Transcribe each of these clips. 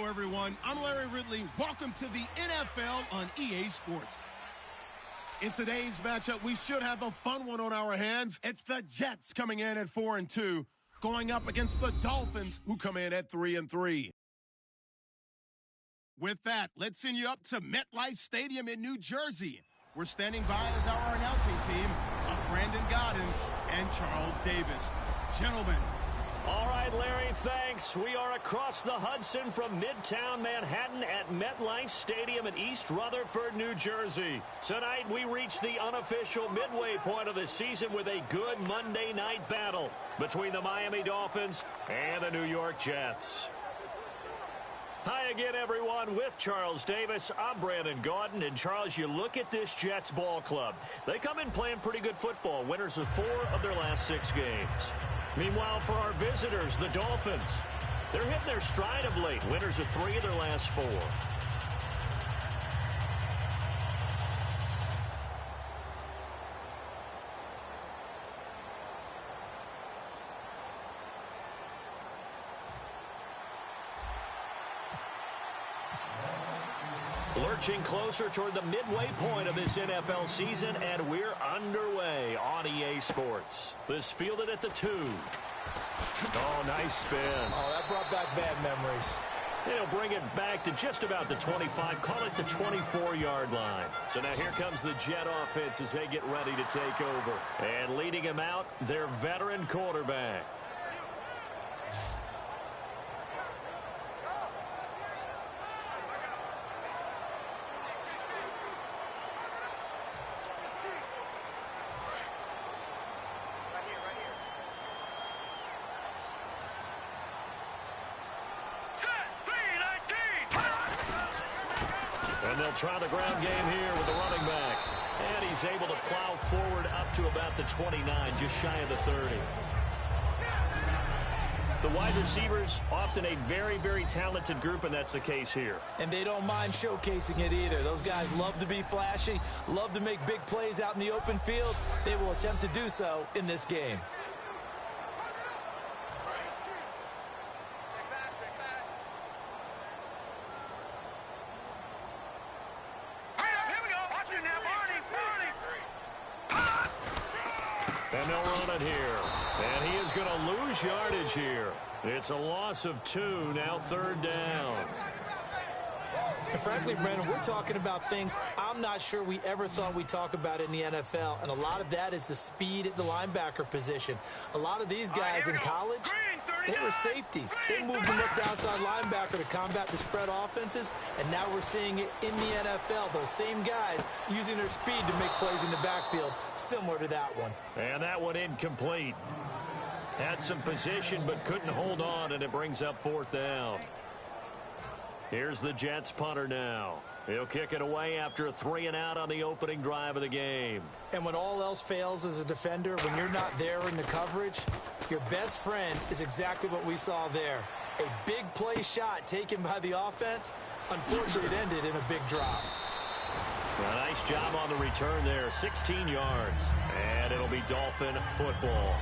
everyone. I'm Larry Ridley. Welcome to the NFL on EA Sports. In today's matchup, we should have a fun one on our hands. It's the Jets coming in at 4-2, going up against the Dolphins, who come in at 3-3. With that, let's send you up to MetLife Stadium in New Jersey. We're standing by as our announcing team of Brandon Gaudin and Charles Davis. Gentlemen. All right, Larry, thanks. We are across the Hudson from Midtown Manhattan at MetLife Stadium in East Rutherford, New Jersey. Tonight, we reach the unofficial midway point of the season with a good Monday night battle between the Miami Dolphins and the New York Jets. Hi again, everyone. With Charles Davis, I'm Brandon Gaudin. And, Charles, you look at this Jets ball club. They come in playing pretty good football, winners of 4 of their last 6 games. Meanwhile, for our visitors, the Dolphins, they're hitting their stride of late, winners of 3 of their last 4. Lurching closer toward the midway point of this NFL season, and we're underway on EA Sports. This fielded at the 2. Oh, nice spin. Oh, that brought back bad memories. They'll bring it back to just about the 25, call it the 24-yard line. So now here comes the Jet offense as they get ready to take over. And leading him out, their veteran quarterback. And they'll try the ground game here with the running back. And he's able to plow forward up to about the 29, just shy of the 30. The wide receivers, often a very, very talented group, and that's the case here. And they don't mind showcasing it either. Those guys love to be flashy, love to make big plays out in the open field. They will attempt to do so in this game. And they'll run it here. And he is going to lose yardage here. It's a loss of 2, now 3rd down. And frankly, Brandon, we're talking about things I'm not sure we ever thought we'd talk about in the NFL. And a lot of that is the speed at the linebacker position. A lot of these guys in college, they were safeties. They moved them up to outside linebacker to combat the spread offenses. And now we're seeing it in the NFL. Those same guys using their speed to make plays in the backfield, similar to that one. And that one incomplete. Had some position but couldn't hold on, and it brings up 4th down. Here's the Jets punter now. He'll kick it away after a 3-and-out on the opening drive of the game. And when all else fails as a defender, when you're not there in the coverage, your best friend is exactly what we saw there. A big play shot taken by the offense. Unfortunately, it ended in a big drop. A nice job on the return there, 16 yards. And it'll be Dolphin football.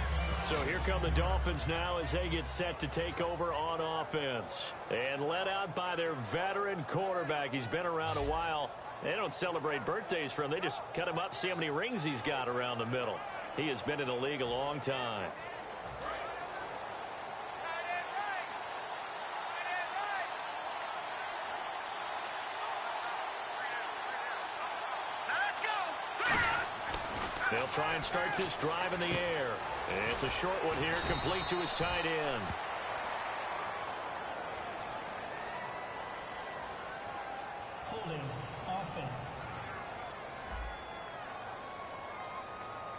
So here come the Dolphins now as they get set to take over on offense. And led out by their veteran quarterback. He's been around a while. They don't celebrate birthdays for him. They just cut him up, see how many rings he's got around the middle. He has been in the league a long time. They'll try and start this drive in the air. It's a short one here, complete to his tight end. Holding offense.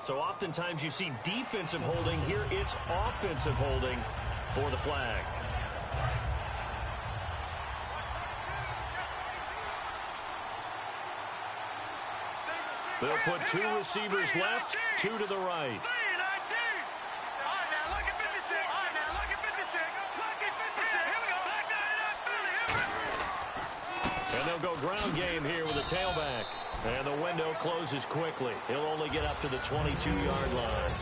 So oftentimes you see defensive holding. Here it's offensive holding for the flag. They'll put 2 receivers left, 2 to the right. And they'll go ground game here with a tailback. And the window closes quickly. He'll only get up to the 22-yard line.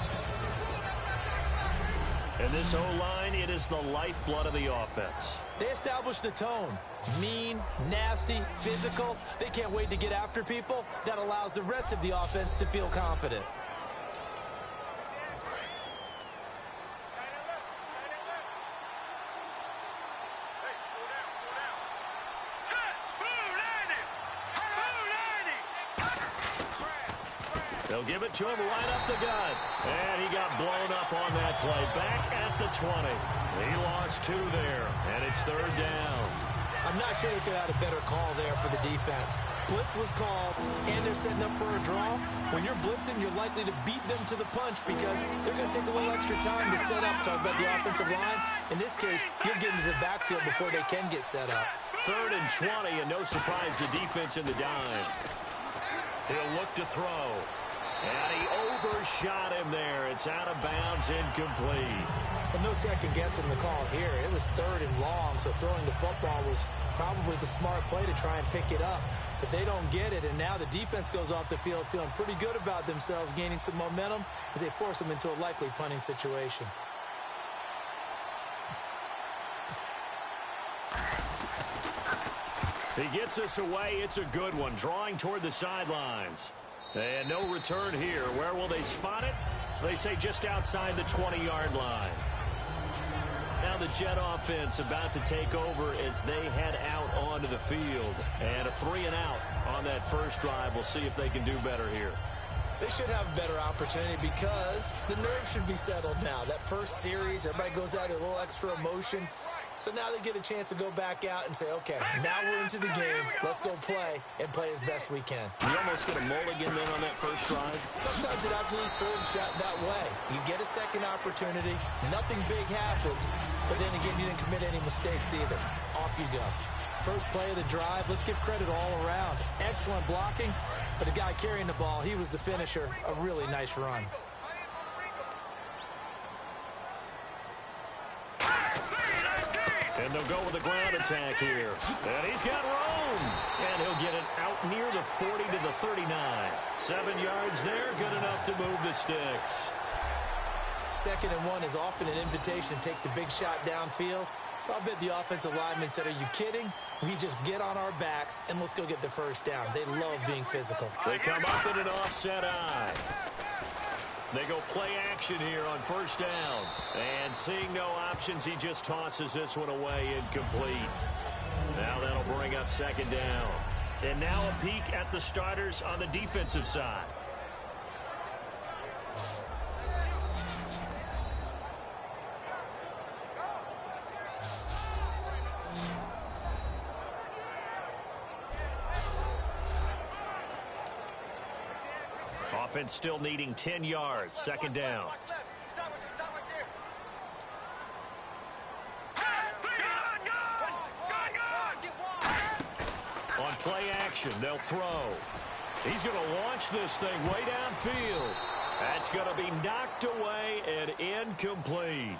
And this O-line, it is the lifeblood of the offense. They establish the tone. Mean, nasty, physical. They can't wait to get after people. That allows the rest of the offense to feel confident. They'll give it to him right up the gut. And he got blown up on that play. Back at the 20. He lost 2 there, and it's 3rd down. I'm not sure they could have had a better call there for the defense. Blitz was called, and they're setting up for a draw. When you're blitzing, you're likely to beat them to the punch because they're going to take a little extra time to set up. Talk about the offensive line. In this case, you'll get into the backfield before they can get set up. 3rd and 20, and no surprise, the defense in the dime. He'll look to throw. And he overshot him there. It's out of bounds, incomplete. Well, no second guessing the call here. It was 3rd and long, so throwing the football was probably the smart play to try and pick it up. But they don't get it, and now the defense goes off the field feeling pretty good about themselves, gaining some momentum as they force them into a likely punting situation. He gets us away. It's a good one, drawing toward the sidelines. And no return here. Where will they spot it? They say just outside the 20-yard line. Now the Jet offense about to take over as they head out onto the field. And a 3-and-out on that first drive. We'll see if they can do better here. They should have a better opportunity because the nerves should be settled now. That first series, everybody goes out with a little extra emotion. So now they get a chance to go back out and say, okay, now we're into the game. Let's go play and play as best we can. You almost get a mulligan then on that first drive. Sometimes it absolutely serves that way. You get a second opportunity. Nothing big happened. But then again, you didn't commit any mistakes either. Off you go. First play of the drive. Let's give credit all around. Excellent blocking. But the guy carrying the ball, he was the finisher. A really nice run. And they'll go with a ground attack here. And he's got room. And he'll get it out near the 40 to the 39. 7 yards there, good enough to move the sticks. 2nd and 1 is often an invitation to take the big shot downfield. I'll bet the offensive lineman said, are you kidding? We just get on our backs and let's go get the first down. They love being physical. They come up in an offset eye. They go play action here on first down. And seeing no options, he just tosses this one away incomplete. Now that'll bring up 2nd down. And now a peek at the starters on the defensive side. Offense still needing 10 yards. 2nd down. On play action, they'll throw. He's going to launch this thing way downfield. That's going to be knocked away and incomplete.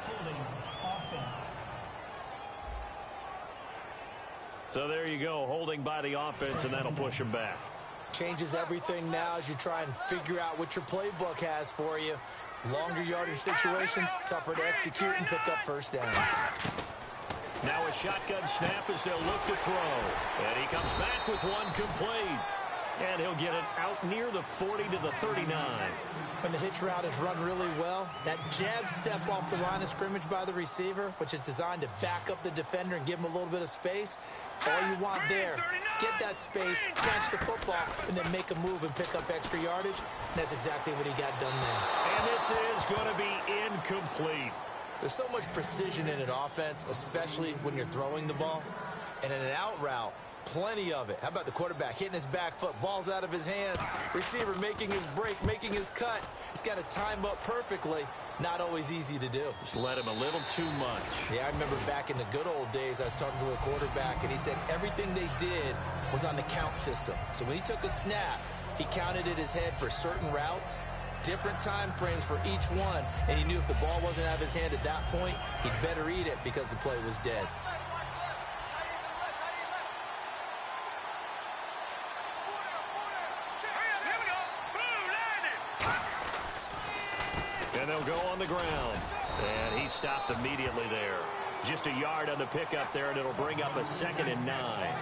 Holding offense. So there you go, holding by the offense, and that'll push him back. Changes everything now as you try and figure out what your playbook has for you. Longer yardage situations, tougher to execute and pick up first downs. Now a shotgun snap as they'll look to throw. And he comes back with one complete. And he'll get it out near the 40 to the 39. When the hitch route is run really well, that jab step off the line of scrimmage by the receiver, which is designed to back up the defender and give him a little bit of space, all you want there, get that space, catch the football, and then make a move and pick up extra yardage. And that's exactly what he got done there. And this is going to be incomplete. There's so much precision in an offense, especially when you're throwing the ball. And in an out route, plenty of it. How about the quarterback hitting his back foot, ball's out of his hands, receiver making his break, making his cut. He's got to time up perfectly. Not always easy to do. Just let him a little too much. Yeah, I remember back in the good old days, I was talking to a quarterback, and he said everything they did was on the count system. So when he took a snap, he counted in his head for certain routes, different time frames for each one, and he knew if the ball wasn't out of his hand at that point, he'd better eat it because the play was dead. And they'll go on the ground. And he stopped immediately there. Just a yard on the pickup there, and it'll bring up a 2nd and 9.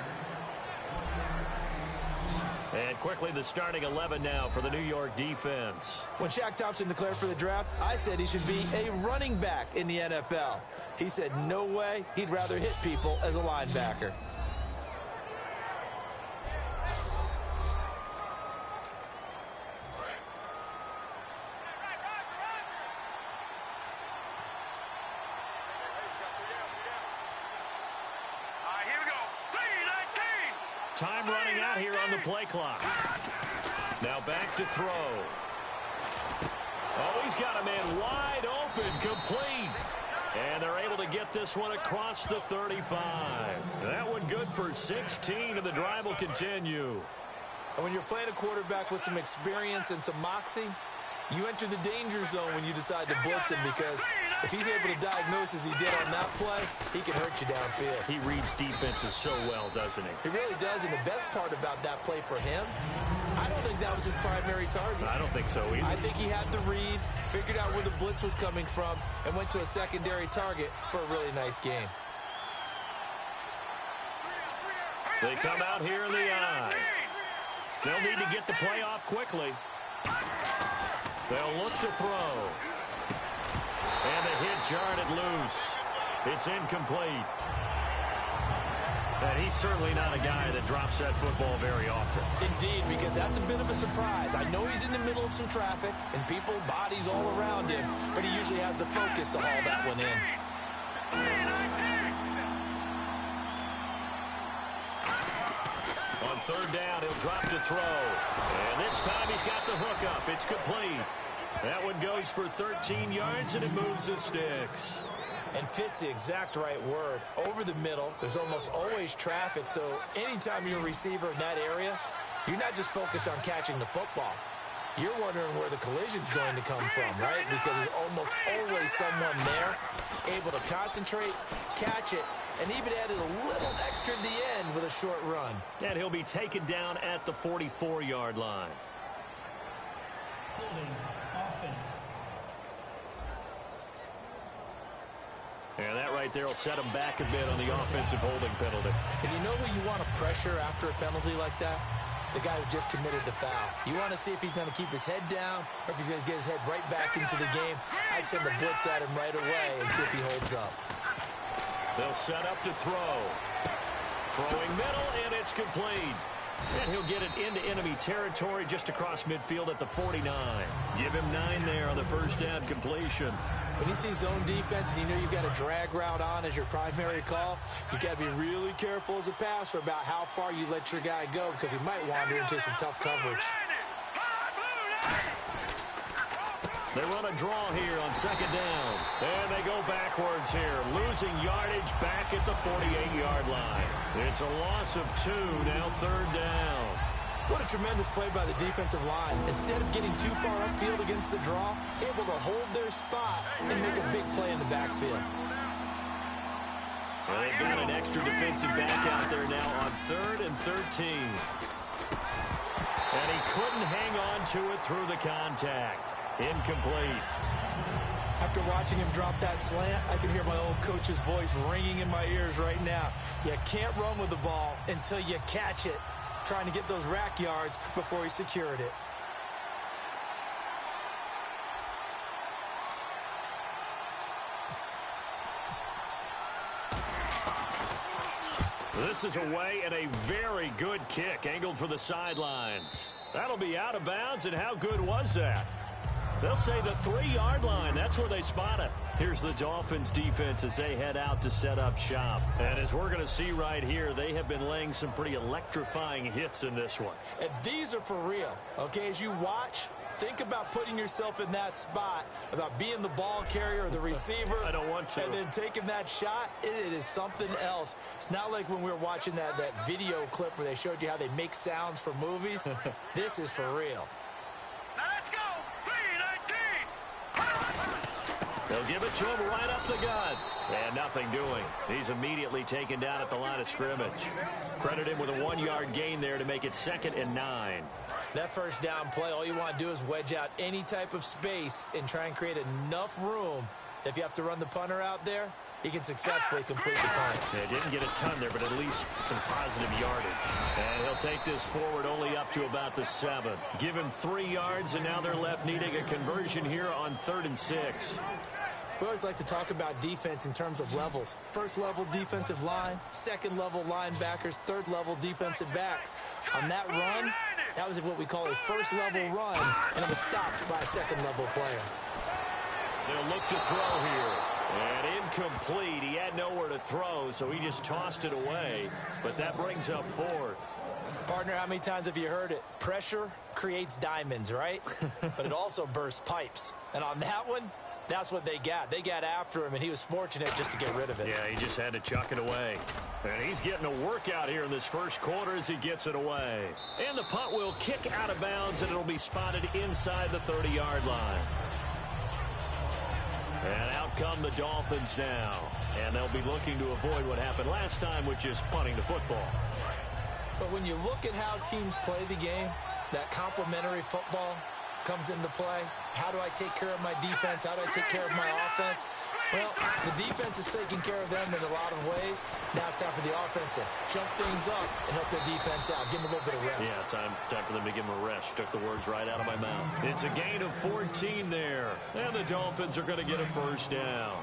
And quickly the starting 11 now for the New York defense. When Shaq Thompson declared for the draft, I said he should be a running back in the NFL. He said no way, he'd rather hit people as a linebacker. Time running out here on the play clock. Now back to throw. Oh, he's got a man wide open, complete. And they're able to get this one across the 35. That one good for 16, and the drive will continue. And when you're playing a quarterback with some experience and some moxie, you enter the danger zone when you decide to blitz him, because if he's able to diagnose as he did on that play, he can hurt you downfield. He reads defenses so well, doesn't he? He really does, and the best part about that play for him, I don't think that was his primary target. I don't think so either. I think he had the read, figured out where the blitz was coming from, and went to a secondary target for a really nice game. They come out here in the eye. They'll need to get the play off quickly. They'll look to throw. And the hit jarred it loose. It's incomplete. And he's certainly not a guy that drops that football very often. Indeed, because that's a bit of a surprise. I know he's in the middle of some traffic and people, bodies all around him, but he usually has the focus to haul that one in. On 3rd down, he'll drop to throw. And this time he's got the hook up. It's complete. That one goes for 13 yards, and it moves the sticks. And fits the exact right word. Over the middle, there's almost always traffic, so anytime you're a receiver in that area, you're not just focused on catching the football. You're wondering where the collision's going to come from, right? Because there's almost always someone there able to concentrate, catch it, and even added a little extra at the end with a short run. And he'll be taken down at the 44-yard line. Holding offense. And that right there will set him back a bit on the offensive holding penalty. And you know who you want to pressure after a penalty like that? The guy who just committed the foul. You want to see if he's going to keep his head down or if he's going to get his head right back into the game. I'd send the blitz at him right away and see if he holds up. They'll set up to throw. Throwing middle, and it's complete. And he'll get it into enemy territory just across midfield at the 49. Give him 9 there on the first down completion. When you see zone defense and you know you've got a drag route on as your primary call, you've got to be really careful as a passer about how far you let your guy go, because he might wander into some tough coverage. They run a draw here on 2nd down. And they go backwards here, losing yardage back at the 48-yard line. It's a loss of 2, now 3rd down. What a tremendous play by the defensive line. Instead of getting too far upfield against the draw, able to hold their spot and make a big play in the backfield. Well, they've got an extra defensive back out there now on 3rd and 13. And he couldn't hang on to it through the contact. Incomplete. After watching him drop that slant, I can hear my old coach's voice ringing in my ears right now. You can't run with the ball until you catch it. Trying to get those rack yards before he secured it. This is away and a very good kick angled for the sidelines. That'll be out of bounds, and how good was that? They'll say the 3-yard line. That's where they spot it. Here's the Dolphins defense as they head out to set up shop. And as we're going to see right here, they have been laying some pretty electrifying hits in this one. And these are for real. Okay, as you watch, think about putting yourself in that spot, about being the ball carrier or the receiver. I don't want to. And then taking that shot, it is something else. It's not like when we were watching that video clip where they showed you how they make sounds for movies. This is for real. Now let's go. 3-19. They'll give it to him right up the gut. And nothing doing. He's immediately taken down at the line of scrimmage. Credit him with a 1-yard gain there to make it 2nd and 9. That first down play, all you want to do is wedge out any type of space and try and create enough room that if you have to run the punter out there, he can successfully complete the punt. Yeah, didn't get a ton there, but at least some positive yardage. And he'll take this forward only up to about the 7. Give him 3 yards, and now they're left needing a conversion here on 3rd and 6. We always like to talk about defense in terms of levels. First level defensive line, second level linebackers, third level defensive backs. On that run, that was what we call a first level run, and it was stopped by a second level player. They'll look to throw here. And incomplete. He had nowhere to throw, so he just tossed it away. But that brings up 4th. Partner, how many times have you heard it? Pressure creates diamonds, right? But it also bursts pipes. And on that one, that's what they got. They got after him, and he was fortunate just to get rid of it. Yeah, he just had to chuck it away. And he's getting a workout here in this first quarter as he gets it away. And the punt will kick out of bounds, and it'll be spotted inside the 30-yard line. And out come the Dolphins now. And they'll be looking to avoid what happened last time, which is punting the football. But when you look at how teams play the game, that complementary football comes into play. How do I take care of my defense? How do I take care of my offense? Well, the defense is taking care of them in a lot of ways. Now it's time for the offense to jump things up and help their defense out. Give them a little bit of rest. Yeah, time for them to give them a rest. Took the words right out of my mouth. It's a gain of 14 there. And the Dolphins are going to get a first down.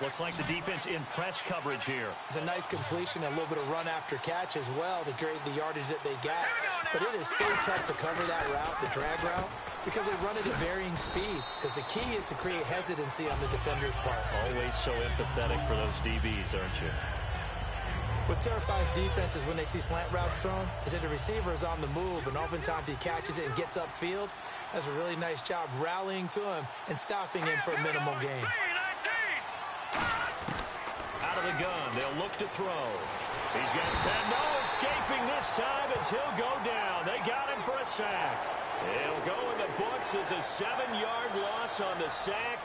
Looks like the defense in press coverage here. It's a nice completion and a little bit of run after catch as well to create the yardage that they got. But it is so tough to cover that route, the drag route, because they run it at varying speeds. Because the key is to create hesitancy on the defender's part. Always so empathetic for those DBs, aren't you? What terrifies defenses when they see slant routes thrown is that the receiver is on the move, and oftentimes he catches it and gets upfield. Does a really nice job rallying to him and stopping him for a minimal gain. Out of the gun, they'll look to throw. He's got no escaping this time as he'll go down. They got him for a sack. It'll go in the books as a 7-yard loss on the sack,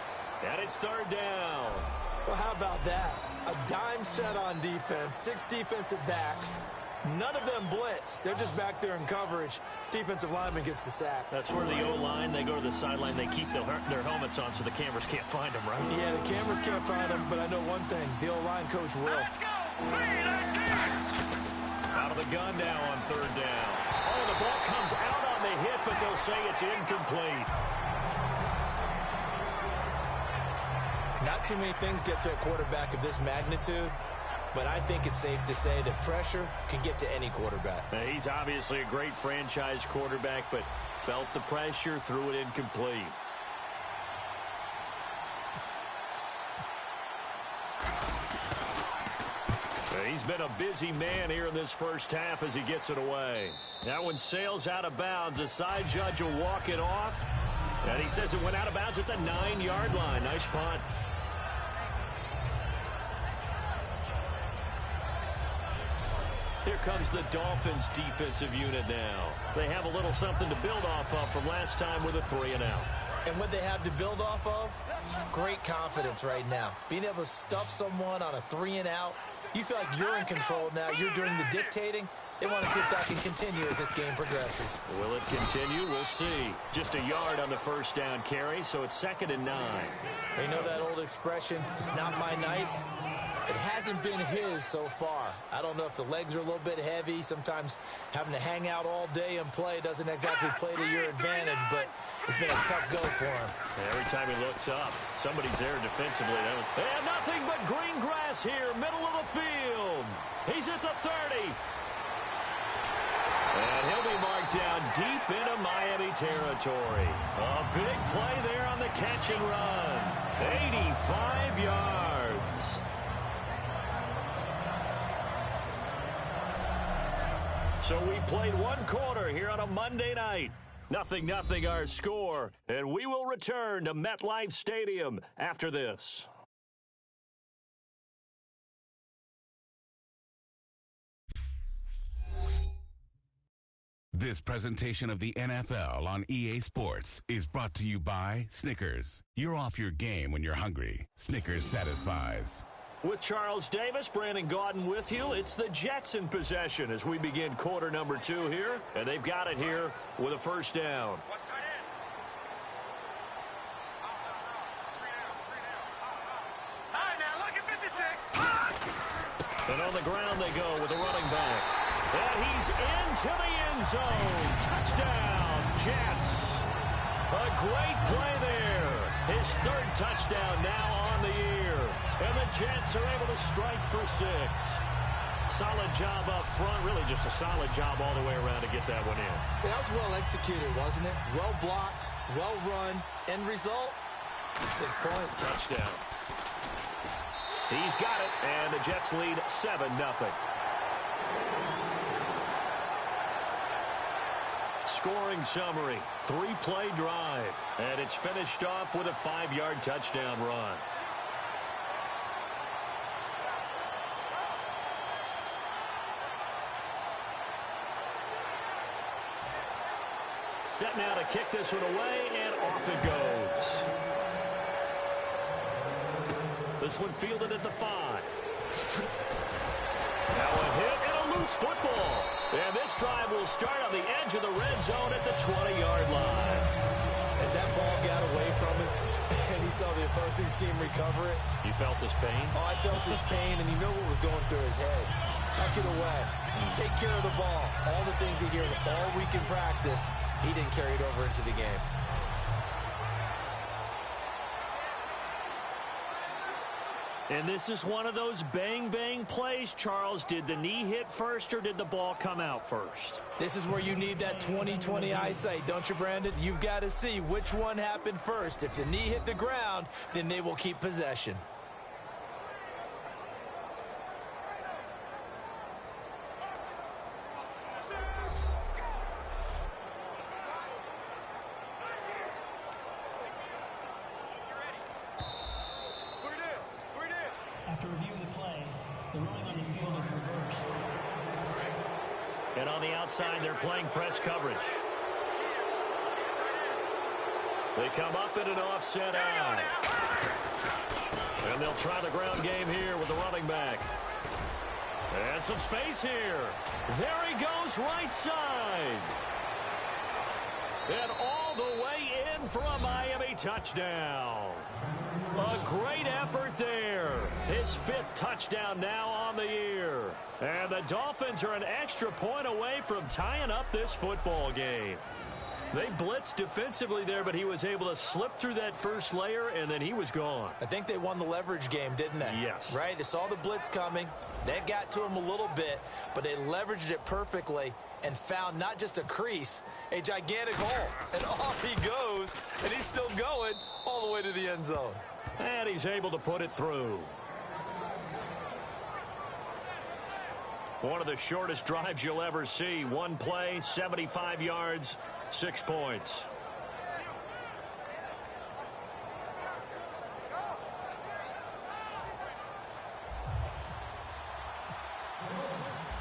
and it's 3rd down. Well, how about that? A dime set on defense, 6 defensive backs. None of them blitz. They're just back there in coverage. Defensive lineman gets the sack. That's where the O-line, they go to the sideline, they keep their helmets on so the cameras can't find them, right? Yeah, the cameras can't find them, but I know one thing. The O-line coach will. Out of the gun now on 3rd down. Oh, the ball comes out on the hit, but they'll say it's incomplete. Not too many things get to a quarterback of this magnitude, but I think it's safe to say that pressure can get to any quarterback. Now, he's obviously a great franchise quarterback, but felt the pressure, threw it incomplete. He's been a busy man here in this first half as he gets it away. That one sails out of bounds. The side judge will walk it off. And he says it went out of bounds at the 9-yard line. Nice punt. Here comes the Dolphins defensive unit now. They have a little something to build off of from last time with a 3-and-out. And what they have to build off of? Great confidence right now. Being able to stuff someone on a 3-and-out. You feel like you're in control now. You're doing the dictating. They want to see if that can continue as this game progresses. Will it continue? We'll see. Just a yard on the first down carry, so it's 2nd and 9. You know that old expression, it's not my night? It hasn't been his so far. I don't know if the legs are a little bit heavy. Sometimes having to hang out all day and play doesn't exactly play to your advantage, but it's been a tough go for him. Every time he looks up, somebody's there defensively. And nothing but green grass here, middle of the field. He's at the 30. And he'll be marked down deep into Miami territory. A big play there on the catch and run. 85 yards. So we played one quarter here on a Monday night. 0-0 our score, and we will return to MetLife Stadium after this. This presentation of the NFL on EA Sports is brought to you by Snickers. You're off your game when you're hungry. Snickers satisfies. With Charles Davis, Brandon Gaudin with you. It's the Jets in possession as we begin quarter number 2 here. And they've got it here with a first down. And on the ground they go with the running back. And he's into the end zone. Touchdown, Jets. A great play there. His third touchdown now on the year. And the Jets are able to strike for 6. Solid job up front. Really just a solid job all the way around to get that one in. That was well executed, wasn't it? Well blocked, well run. End result, 6 points. Touchdown. He's got it, and the Jets lead 7-0. Scoring summary, 3-play drive, and it's finished off with a 5-yard touchdown run. Set now to kick this one away, and off it goes. This one fielded at the 5. Now a hit and a loose football. And this drive will start on the edge of the red zone at the 20-yard line. As that ball got away from him and he saw the opposing team recover it. You felt his pain? Oh, I felt his pain, and you know what was going through his head. Tuck it away. Take care of the ball. All the things he hears all week in practice, he didn't carry it over into the game. And this is one of those bang-bang plays, Charles. Did the knee hit first or did the ball come out first? This is where you need that 20/20 eyesight, don't you, Brandon? You've got to see which one happened first. If the knee hit the ground, then they will keep possession. After review of the play, the ruling on the field is reversed. And on the outside, they're playing press coverage. They come up in an offset eye. And they'll try the ground game here with the running back. And some space here. There he goes, right side. And all the way in for a Miami touchdown. A great effort there. His 5th touchdown now on the year. And the Dolphins are an extra point away from tying up this football game. They blitzed defensively there, but he was able to slip through that first layer, and then he was gone. I think they won the leverage game, didn't they? Yes. Right? They saw the blitz coming. That got to him a little bit, but they leveraged it perfectly and found not just a crease, a gigantic hole. And off he goes, and he's still going all the way to the end zone. And he's able to put it through. One of the shortest drives you'll ever see. One play, 75 yards, 6 points.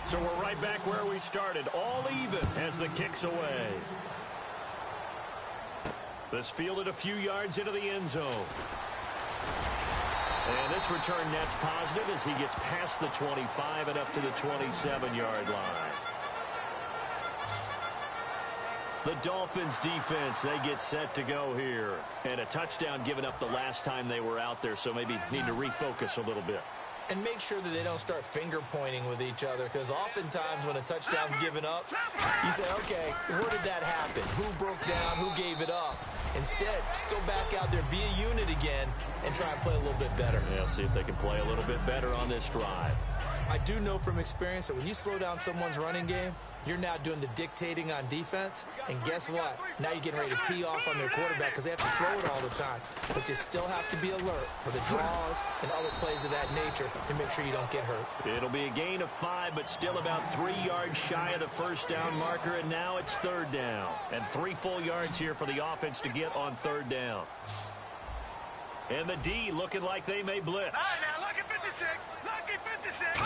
So we're right back where we started, all even as the kick's away. This fielded a few yards into the end zone. And this return net's positive as he gets past the 25 and up to the 27-yard line. The Dolphins defense, they get set to go here. And a touchdown given up the last time they were out there, so maybe need to refocus a little bit. And make sure that they don't start finger-pointing with each other, because oftentimes when a touchdown's given up, you say, okay, where did that happen? Who broke down? Who gave it up? Instead, just go back out there, be a unit again, and try and play a little bit better. Yeah, see if they can play a little bit better on this drive. I do know from experience that when you slow down someone's running game, you're now doing the dictating on defense, and guess what? Now you're getting ready to tee off on their quarterback because they have to throw it all the time. But you still have to be alert for the draws and other plays of that nature to make sure you don't get hurt. It'll be a gain of 5, but still about 3 yards shy of the first down marker, and now it's 3rd down. And 3 full yards here for the offense to get on 3rd down. And the D looking like they may blitz. All right, now look at 56. Look at 56.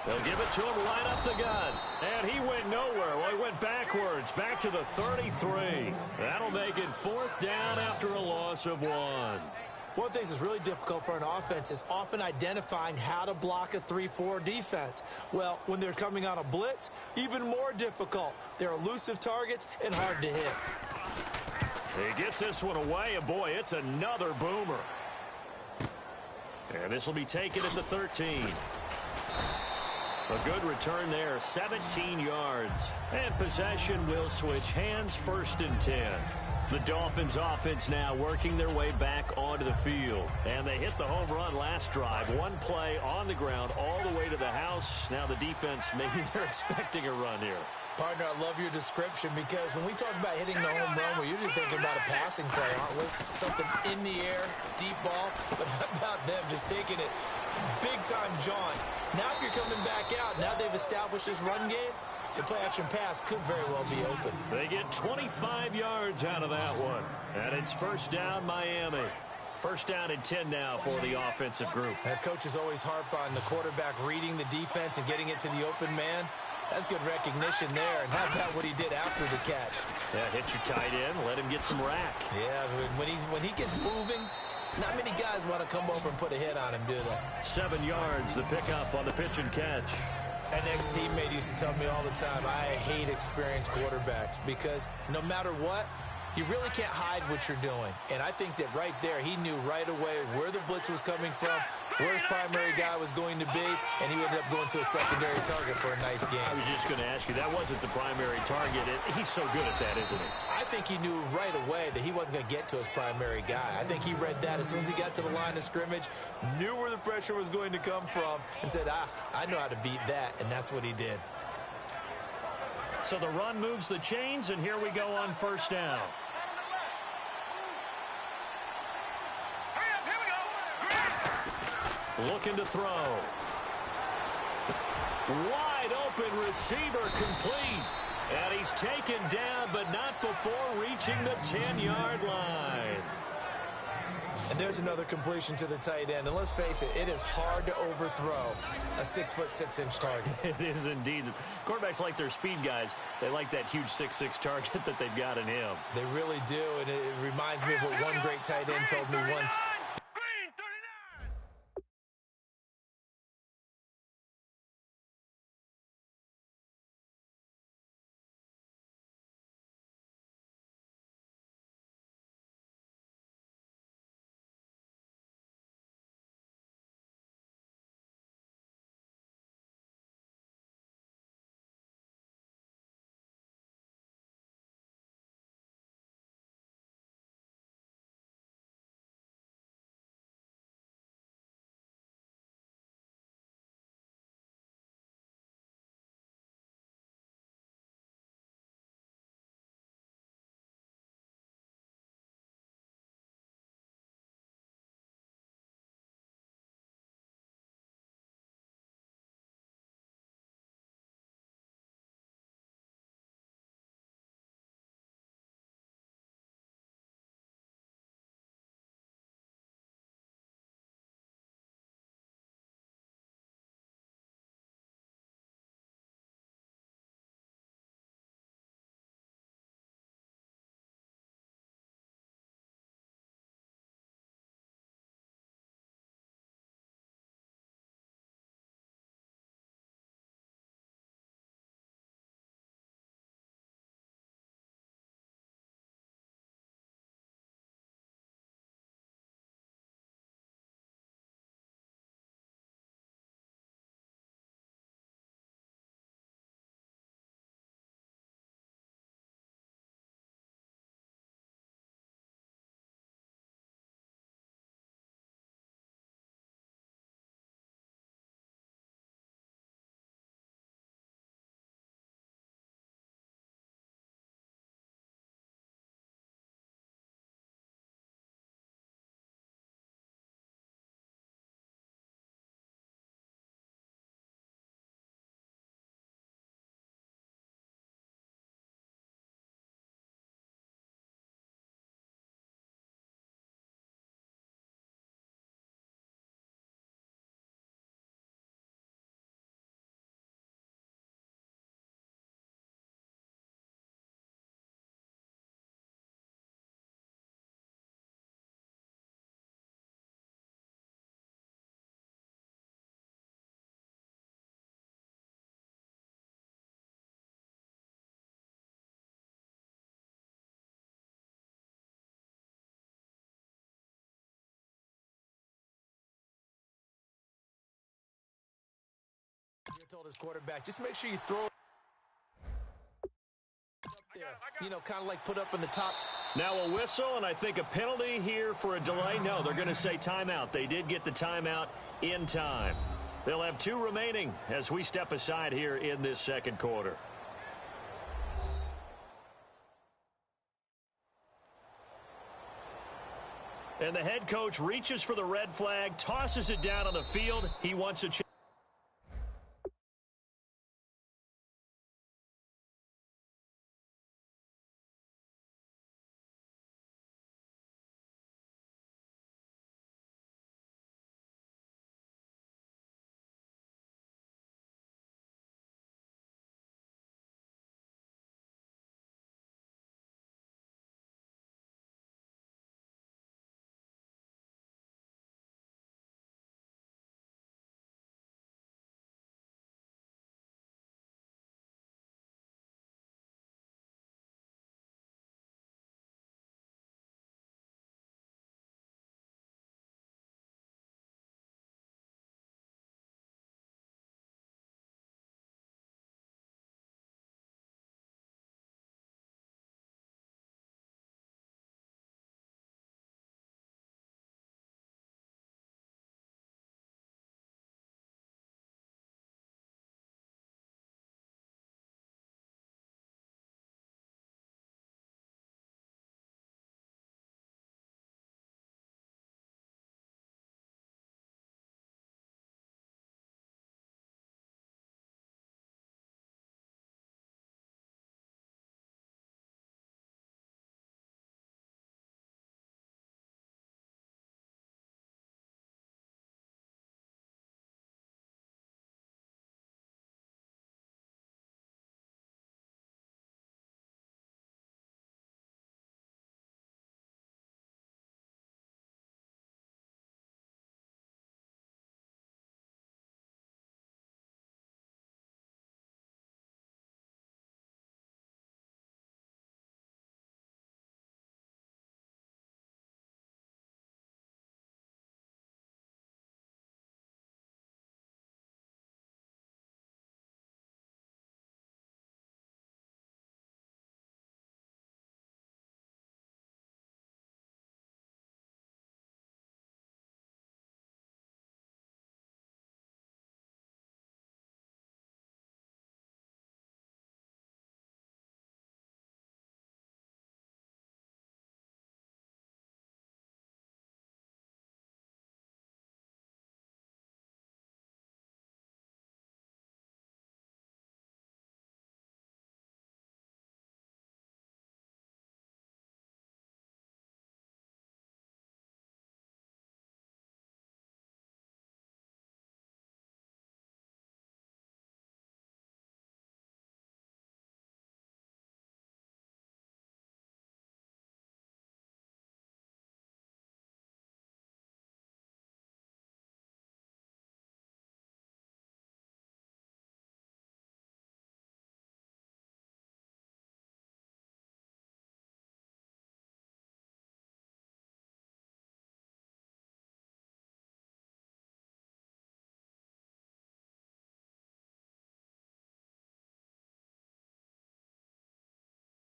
They'll give it to him right up the gut. And he went nowhere. Well, he went backwards, back to the 33. That'll make it 4th down after a loss of 1. One thing that's really difficult for an offense is often identifying how to block a 3-4 defense. Well, when they're coming on a blitz, even more difficult. They're elusive targets and hard to hit. He gets this one away, and boy, it's another boomer. And this will be taken at the 13. A good return there, 17 yards. And possession will switch hands, 1st and 10. The Dolphins offense now working their way back onto the field. And they hit the home run last drive. One play on the ground all the way to the house. Now the defense, maybe they're expecting a run here. Partner, I love your description because when we talk about hitting the home run, we're usually thinking about a passing play, aren't we? Something in the air, deep ball. But how about them just taking it big-time jaunt? Now if you're coming back out, now they've established this run game, the play-action pass could very well be open. They get 25 yards out of that one. And it's 1st down, Miami. 1st down and 10 now for the offensive group. That coaches always harp on the quarterback reading the defense and getting it to the open man. That's good recognition there. And how about what he did after the catch? Yeah, hit your tight end, let him get some rack. Yeah, when he gets moving, not many guys want to come over and put a hit on him, do they? 7 yards, the pickup on the pitch and catch. An ex-teammate used to tell me all the time, I hate experienced quarterbacks because no matter what, you really can't hide what you're doing. And I think that right there, he knew right away where the blitz was coming from, where his primary guy was going to be, and he ended up going to a secondary target for a nice game. I was just going to ask you, that wasn't the primary target. He's so good at that, isn't he? I think he knew right away that he wasn't going to get to his primary guy. I think he read that as soon as he got to the line of scrimmage, knew where the pressure was going to come from, and said, I know how to beat that, and that's what he did. So the run moves the chains, and here we go on 1st down. Looking to throw. Wide open receiver complete. And he's taken down, but not before reaching the 10-yard line. And there's another completion to the tight end. And let's face it, it is hard to overthrow a 6'6" target. It is indeed. Quarterbacks like their speed guys. They like that huge 6'6" target that they've got in him. They really do. And it reminds me of what one great tight end told me once. told his quarterback, just make sure you throw it up there. You know, kind of like put up in the tops. Now a whistle, and I think a penalty here for a delay. No, they're going to say timeout. They did get the timeout in time. They'll have 2 remaining as we step aside here in this second quarter. And the head coach reaches for the red flag, tosses it down on the field. He wants a chance.